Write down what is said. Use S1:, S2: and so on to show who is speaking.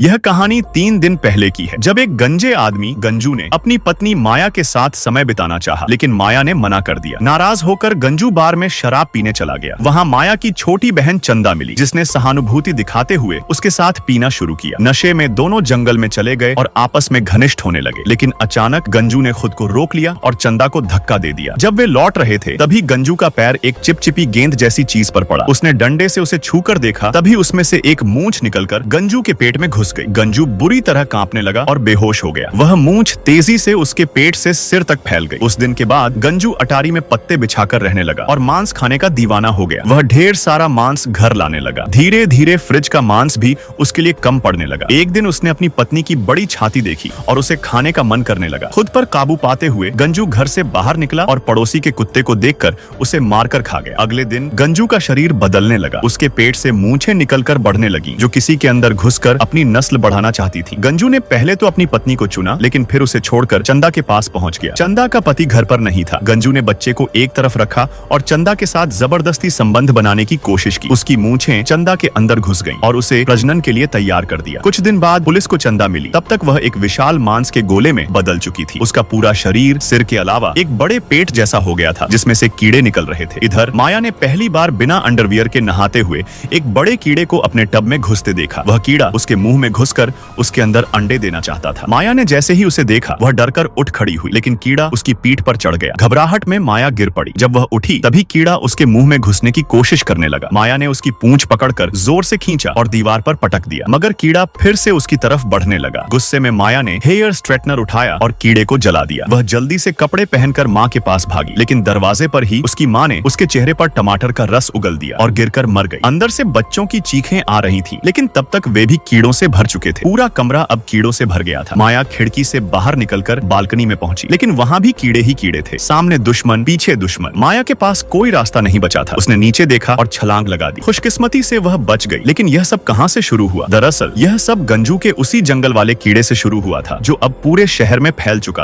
S1: यह कहानी 3 दिन पहले की है, जब एक गंजे आदमी गंजू ने अपनी पत्नी माया के साथ समय बिताना चाहा, लेकिन माया ने मना कर दिया। नाराज होकर गंजू बार में शराब पीने चला गया। वहाँ माया की छोटी बहन चंदा मिली, जिसने सहानुभूति दिखाते हुए उसके साथ पीना शुरू किया। नशे में दोनों जंगल में चले गए और आपस में घनिष्ठ होने लगे, लेकिन अचानक गंजू ने खुद को रोक लिया और चंदा को धक्का दे दिया। जब वे लौट रहे थे, तभी गंजू का पैर एक चिपचिपी गेंद जैसी चीज पर पड़ा। उसने डंडे से उसे छूकर देखा, तभी उसमें से एक मूंछ निकलकर गंजू के पेट में घुस गई। गंजू बुरी तरह कांपने लगा और बेहोश हो गया। वह मूंछ तेजी से उसके पेट से सिर तक फैल गई। उस दिन के बाद गंजू अटारी में पत्ते बिछाकर रहने लगा और मांस खाने का दीवाना हो गया। वह ढेर सारा मांस घर लाने लगा। धीरे धीरे फ्रिज का मांस भी उसके लिए कम पड़ने लगा। एक दिन उसने अपनी पत्नी की बड़ी छाती देखी और उसे खाने का मन करने लगा। खुद पर काबू पाते हुए गंजू घर से बाहर निकला और पड़ोसी के कुत्ते को देखकर उसे मारकर खा गया। अगले दिन गंजू का शरीर बदलने लगा। उसके पेट से मूंछें निकलकर बढ़ने लगी, जो किसी के अंदर घुसकर अपनी नस्ल बढ़ाना चाहती थी। गंजू ने पहले तो अपनी पत्नी को चुना, लेकिन फिर उसे छोड़कर चंदा के पास पहुंच गया। चंदा का पति घर पर नहीं था। गंजू ने बच्चे को एक तरफ रखा और चंदा के साथ जबरदस्ती संबंध बनाने की कोशिश की। उसकी मूंछें चंदा के अंदर घुस गईं और उसे प्रजनन के लिए तैयार कर दिया। कुछ दिन बाद पुलिस को चंदा मिली। तब तक वह एक विशाल मांस के गोले में बदल चुकी थी। उसका पूरा शरीर सिर के अलावा एक बड़े पेट जैसा हो गया था, जिसमें से कीड़े निकल रहे थे। इधर माया ने पहली बार बिना अंडरवियर के नहाते हुए एक बड़े कीड़े को अपने टब में घुसते देखा। वह कीड़ा उसके मुंह में घुसकर उसके अंदर अंडे देना चाहता था। माया ने जैसे ही उसे देखा, वह डरकर उठ खड़ी हुई, लेकिन कीड़ा उसकी पीठ पर चढ़ गया। घबराहट में माया गिर पड़ी। जब वह उठी, तभी कीड़ा उसके मुंह में घुसने की कोशिश करने लगा। माया ने उसकी पूंछ पकड़कर जोर से खींचा और दीवार पर पटक दिया, मगर कीड़ा फिर से उसकी तरफ बढ़ने लगा। गुस्से में माया ने हेयर स्ट्रेटनर उठाया और कीड़े को जला दिया। वह जल्दी से कपड़े पहनकर माँ के पास भागी, लेकिन दरवाजे पर ही उसकी माँ ने उसके चेहरे पर टमाटर का रस उगल दिया और गिरकर मर गई। अंदर से बच्चों की चीखें आ रही थी, लेकिन तब तक वे भी कीड़ों से भर चुके थे। पूरा कमरा अब कीड़ों से भर गया था। माया खिड़की से बाहर निकलकर बालकनी में पहुंची, लेकिन वहां भी कीड़े ही कीड़े थे। सामने दुश्मन, पीछे दुश्मन। माया के पास कोई रास्ता नहीं बचा था। उसने नीचे देखा और छलांग लगा दी। खुशकिस्मती से वह बच गई। लेकिन यह सब कहां से शुरू हुआ? दरअसल यह सब गंजू के उसी जंगल वाले कीड़े से शुरू हुआ था, जो अब पूरे शहर में फैल चुका था।